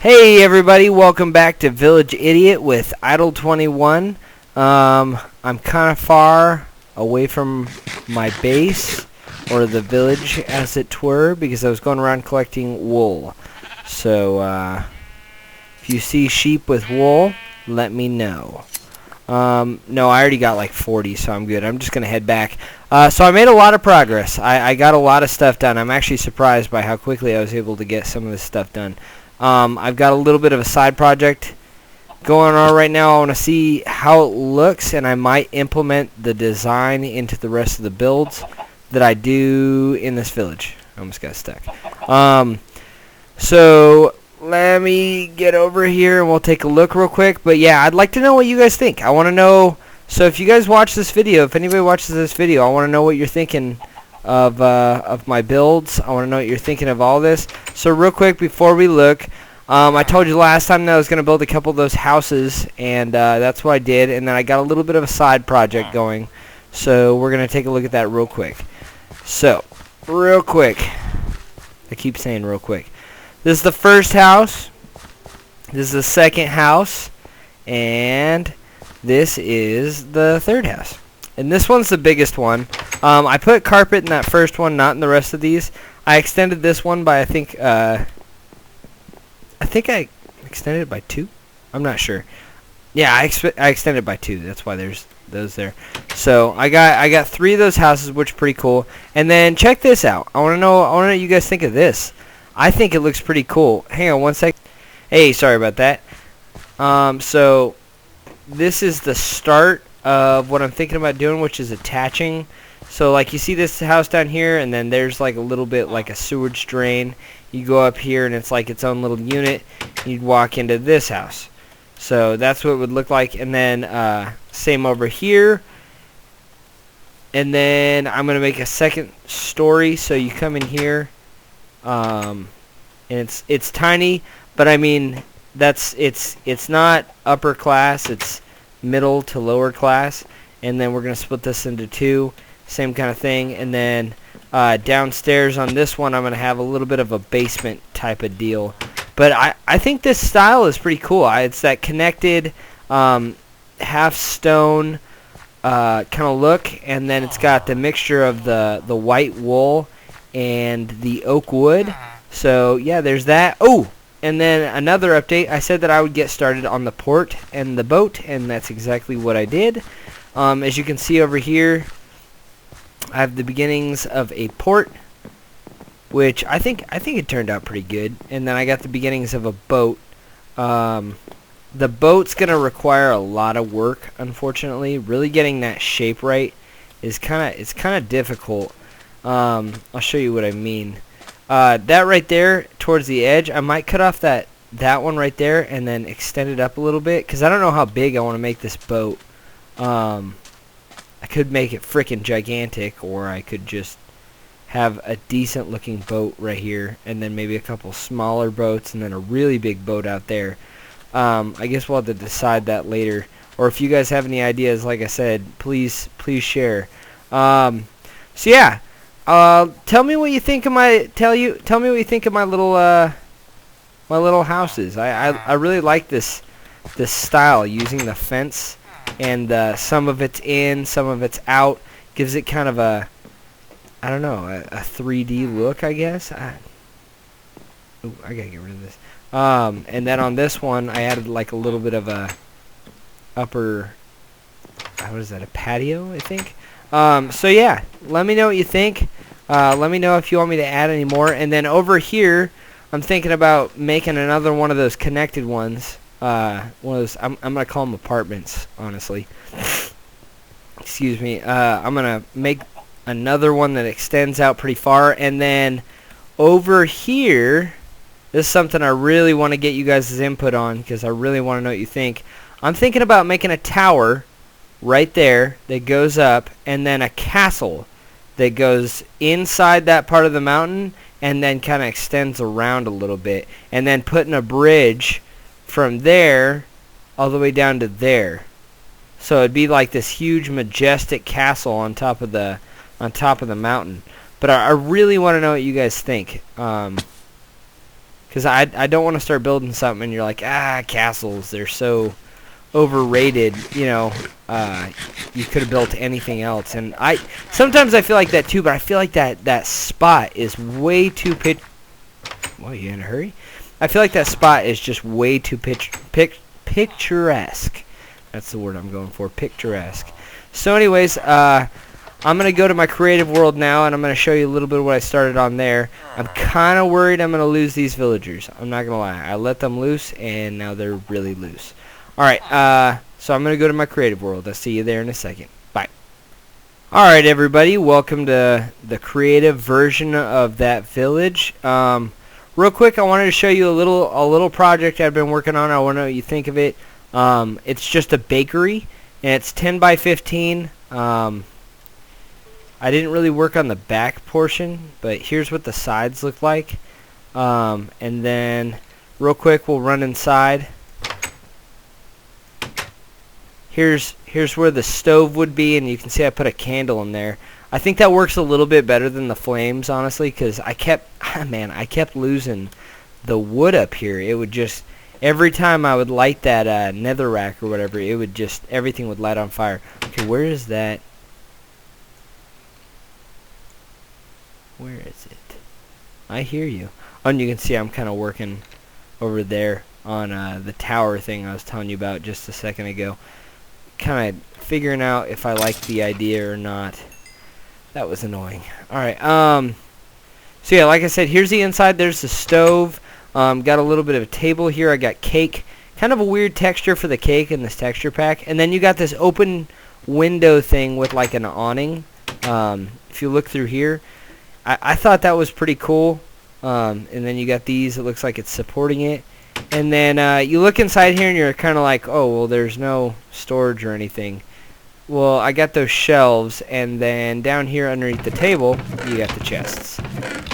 Hey everybody, welcome back to Village Idiot with Idle 21. I'm kind of far away from my base, or the village as it were, because I was going around collecting wool. So if you see sheep with wool, let me know. No, I already got like 40, so I'm good. I'm just going to head back. So I made a lot of progress. I got a lot of stuff done. I'm actually surprised by how quickly I was able to get some of this stuff done. I've got a little bit of a side project going on right now. I want to see how it looks, and I might implement the design into the rest of the builds that I do in this village. I almost got stuck. So let me get over here and we'll take a look real quick. But yeah, I'd like to know what you guys think. I want to know. So if you guys watch this video, if anybody watches this video, I want to know what you're thinking of my builds. I want to know what you're thinking of all this. So real quick before we look, I told you last time that I was going to build a couple of those houses, and that's what I did. And then I got a little bit of a side project going, so we're going to take a look at that real quick. So real quick, I keep saying real quick, this is the first house, this is the second house, and this is the third house. And this one's the biggest one. I put carpet in that first one, not in the rest of these. I extended this one by, I think I extended it by 2. I'm not sure. Yeah, I extended it by 2. That's why there's those there. So I got 3 of those houses, which are pretty cool. And then check this out. I want to know what you guys think of this. I think it looks pretty cool. Hang on one sec. Hey, sorry about that. So this is the start of what I'm thinking about doing, which is attaching. So like you see this house down here, and then there's like a little bit like a sewage drain. You go up here and it's like its own little unit. You'd walk into this house. So that's what it would look like. And then same over here. And then I'm going to make a second story. So you come in here, and it's tiny, but I mean it's not upper class, it's middle to lower class. And then we're going to split this into 2, same kind of thing. And then downstairs on this one I'm going to have a little bit of a basement type of deal. But I think this style is pretty cool. It's that connected half stone kind of look, and then it's got the mixture of the white wool and the oak wood. So yeah, there's that. Oh, and then another update, I said that I would get started on the port and the boat, and that's exactly what I did. As you can see over here, I have the beginnings of a port, which I think it turned out pretty good. And then I got the beginnings of a boat. The boat's gonna require a lot of work, unfortunately. Really getting that shape right is kind of difficult. I'll show you what I mean. That right there towards the edge, I might cut off that one right there and then extend it up a little bit, because I don't know how big I want to make this boat. I could make it frickin' gigantic, or I could just have a decent looking boat right here, and then maybe a couple smaller boats, and then a really big boat out there. I guess we'll have to decide that later. Or if you guys have any ideas, like I said, please share. So yeah, tell me what you think of my tell me what you think of my little houses. I really like this style, using the fence, and some of it's in, some of it's out. Gives it kind of a, I don't know, a 3D look, I guess. Ooh, I gotta get rid of this. And then on this one, I added like a little bit of a upper, what is that, a patio, I think. So yeah, let me know what you think. Let me know if you want me to add any more. And then over here, I'm thinking about making another one of those connected ones. One of those, I'm gonna call them apartments, honestly. Excuse me. I'm gonna make another one that extends out pretty far. And then over here, this is something I really want to get you guys' input on, because I really want to know what you think. I'm thinking about making a tower right there that goes up, and then a castle that goes inside that part of the mountain and then kind of extends around a little bit, and then putting a bridge from there all the way down to there. So it'd be like this huge majestic castle on top of the mountain. But I really want to know what you guys think. because I don't want to start building something and you're like, castles, they're so overrated, you know. You could have built anything else, and sometimes I feel like that too, but I feel like that spot is way too Whoa, you in a hurry? I feel like that spot is just way too picturesque. That's the word I'm going for, picturesque. So anyways, I'm going to go to my creative world now, and I'm going to show you a little bit of what I started on there. I'm kind of worried I'm going to lose these villagers. I'm not going to lie. I let them loose, and now they're really loose. Alright, so I'm going to go to my creative world. I'll see you there in a second. Bye. Alright, everybody. Welcome to the creative version of that village. Real quick, I wanted to show you a little project I've been working on. I want to know what you think of it. It's just a bakery, and it's 10 by 15. I didn't really work on the back portion, but here's what the sides look like. And then, real quick, we'll run inside. Here's where the stove would be, and you can see I put a candle in there. I think that works a little bit better than the flames, honestly, because I kept losing the wood up here. It would just, every time I would light that netherrack or whatever, it would just, everything would light on fire. Okay, where is that? Where is it? I hear you. Oh, and you can see I'm kind of working over there on the tower thing I was telling you about just a second ago. Kind of figuring out if I like the idea or not. That was annoying. Alright, so yeah, like I said, here's the inside. There's the stove. Got a little bit of a table here. I got cake. Kind of a weird texture for the cake in this texture pack. And then you got this open window thing with like an awning. If you look through here, I thought that was pretty cool. And then you got these. It looks like it's supporting it. And then you look inside here and you're kind of like, oh, well, there's no storage or anything. Well, I got those shelves, and then down here underneath the table, you got the chests.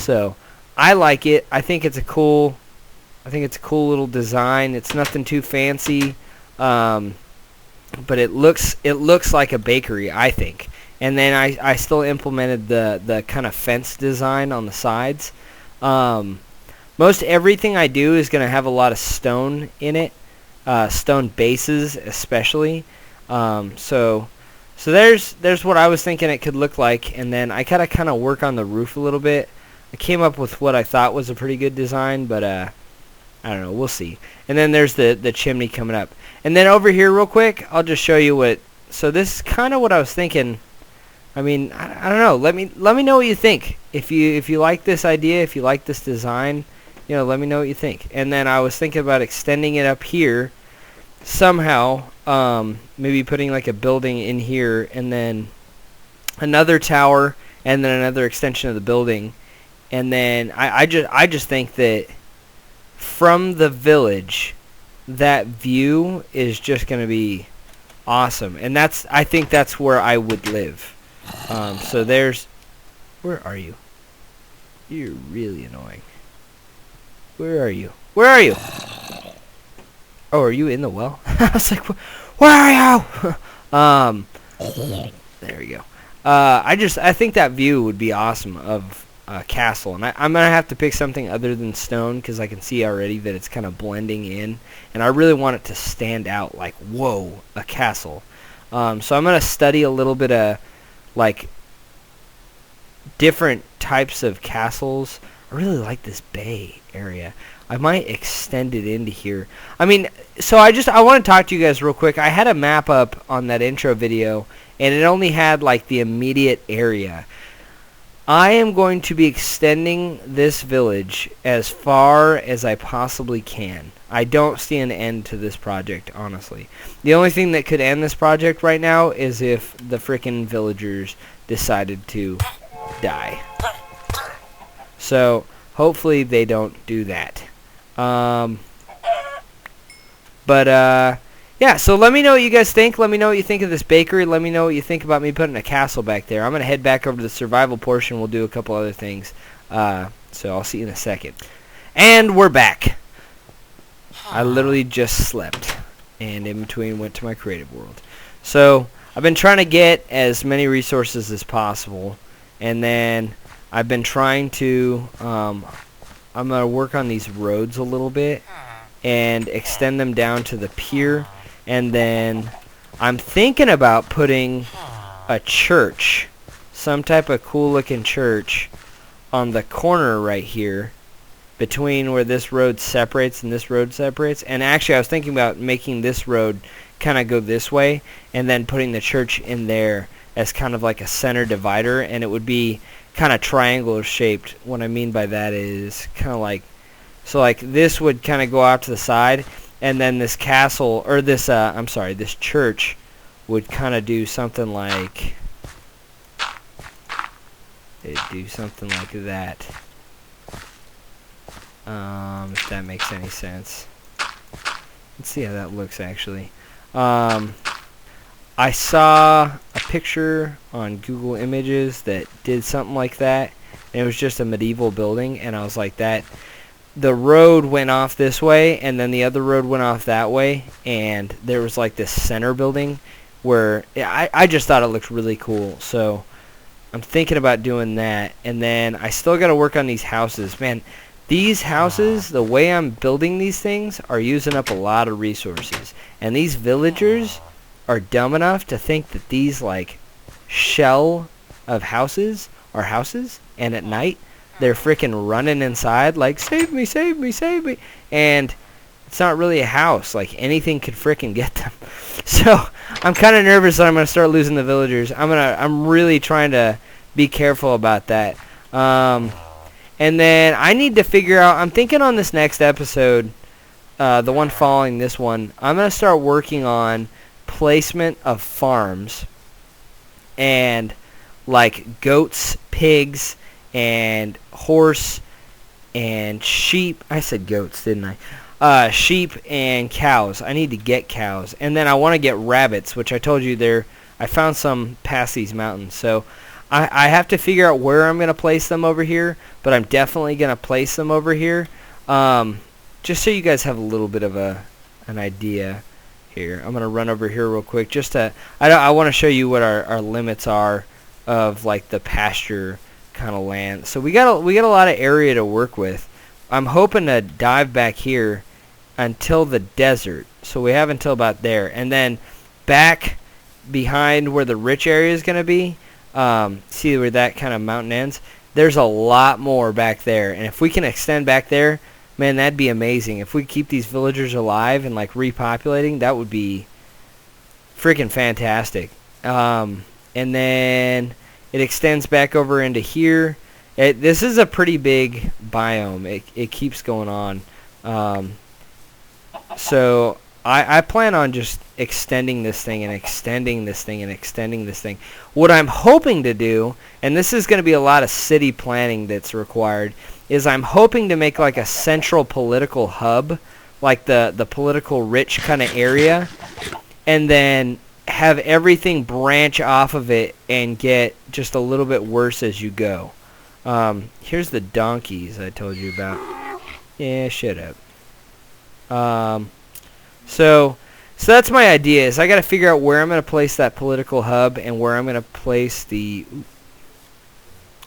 So, I like it. I think it's a cool little design. It's nothing too fancy, but it looks like a bakery, I think. And then I still implemented the kind of fence design on the sides. Most everything I do is going to have a lot of stone in it, stone bases especially. So there's what I was thinking it could look like, and then I gotta kind of work on the roof a little bit. I came up with what I thought was a pretty good design, but I don't know, we'll see. And then there's the chimney coming up. And then over here real quick, I'll just show you what, so this is kind of what I was thinking. I mean, I don't know, let me know what you think. If you like this idea, if you like this design, you know, let me know what you think. And then I was thinking about extending it up here somehow, maybe putting like a building in here, and then another tower, and then another extension of the building. And then I just think that from the village, that view is just going to be awesome. And I think that's where I would live. So there's, where are you? You're really annoying. Where are you? Where are you? Oh, are you in the well? I was like, where are you? There we go. I think that view would be awesome of a castle, and I'm gonna have to pick something other than stone because I can see already that it's kind of blending in, and I really want it to stand out like, whoa, a castle. So I'm gonna study a little bit of like different types of castles. I really like this bay area. I might extend it into here. I mean, so I want to talk to you guys real quick. I had a map up on that intro video, and it only had like the immediate area. I am going to be extending this village as far as I possibly can. I don't see an end to this project, honestly. The only thing that could end this project right now is if the frickin' villagers decided to die. So, hopefully they don't do that. Yeah, so let me know what you guys think. Let me know what you think of this bakery. Let me know what you think about me putting a castle back there. I'm going to head back over to the survival portion. We'll do a couple other things. So I'll see you in a second. And we're back. I literally just slept. And in between went to my creative world. So I've been trying to get as many resources as possible. And then I've been trying to I'm gonna work on these roads a little bit and extend them down to the pier, and then I'm thinking about putting a church, some type of cool looking church on the corner right here between where this road separates and this road separates. And actually I was thinking about making this road kind of go this way and then putting the church in there as kind of like a center divider, and it would be kind of triangular shaped. What I mean by that is kind of like, so like this would kind of go out to the side, and then this castle, or this this church would kind of do something like, it'd do something like that. If that makes any sense. Let's see how that looks actually. I saw a picture on Google Images that did something like that, and it was just a medieval building, and I was like, that the road went off this way and then the other road went off that way, and there was like this center building where I just thought it looked really cool. So I'm thinking about doing that. And then I still got to work on these houses. Man, these houses, the way I'm building these things, are using up a lot of resources. And these villagers are dumb enough to think that these like shell of houses are houses, and at night they're freaking running inside like, save me, save me, save me, and it's not really a house. Like, anything could freaking get them. So I'm kind of nervous that I'm gonna start losing the villagers. I'm really trying to be careful about that. And then I need to figure out, I'm thinking on this next episode, the one following this one, I'm gonna start working on placement of farms and like goats, pigs, and horse and sheep. I said goats, didn't I? Sheep and cows. I need to get cows, and then I want to get rabbits, which I told you there. I found some past these mountains, so I have to figure out where I'm gonna place them over here. But I'm definitely gonna place them over here, just so you guys have a little bit of an idea. Here, I'm gonna run over here real quick. Just to, I want to show you what our limits are of like the pasture kind of land. So we got a lot of area to work with. I'm hoping to dive back here until the desert. So we have until about there, and then back behind where the rich area is gonna be. See where that kind of mountain ends? There's a lot more back there, and if we can extend back there, man, that'd be amazing. If we keep these villagers alive and like repopulating, that would be freaking fantastic. And then it extends back over into here. This is a pretty big biome. It keeps going on. So I plan on just extending this thing and extending this thing and extending this thing. What I'm hoping to do, and this is going to be a lot of city planning that's required, is I'm hoping to make like a central political hub, like the political rich kind of area, and then have everything branch off of it and get just a little bit worse as you go. Here's the donkeys I told you about. Yeah, shut up. So that's my idea, is I got to figure out where I'm going to place that political hub and where I'm going to place the...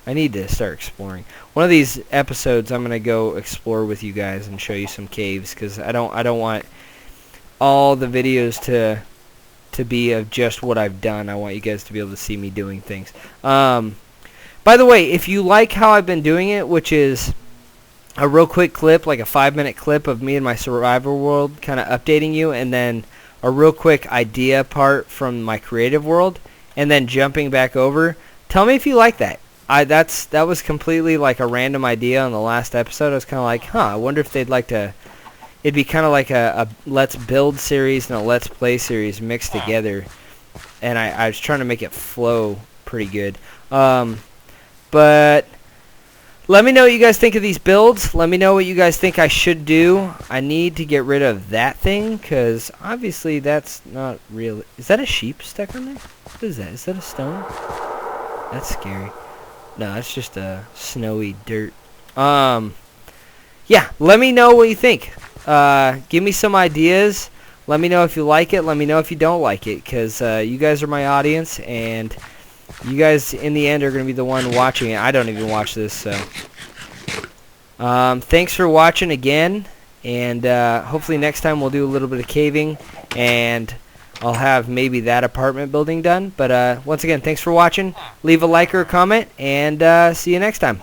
I need to start exploring. One of these episodes, I'm going to go explore with you guys and show you some caves, because I don't want all the videos to be of just what I've done. I want you guys to be able to see me doing things. By the way, if you like how I've been doing it, which is a real quick clip, like a 5-minute clip of me and my survival world kind of updating you, and then a real quick idea part from my creative world, and then jumping back over, tell me if you like that. That was completely like a random idea on the last episode. I was kind of like, I wonder if they'd like to... It'd be kind of like a Let's Build series and a Let's Play series mixed together. And I was trying to make it flow pretty good. But let me know what you guys think of these builds. Let me know what you guys think I should do. I need to get rid of that thing, because obviously that's not real. Is that a sheep stuck on there? What is that? Is that a stone? That's scary. No, it's just a snowy dirt. Yeah, let me know what you think. Give me some ideas. Let me know if you like it. Let me know if you don't like it, because you guys are my audience, and you guys in the end are going to be the one watching it. I don't even watch this, so Thanks for watching again, and hopefully next time we'll do a little bit of caving, and I'll have maybe that apartment building done. But once again, thanks for watching. Leave a like or a comment, and see you next time.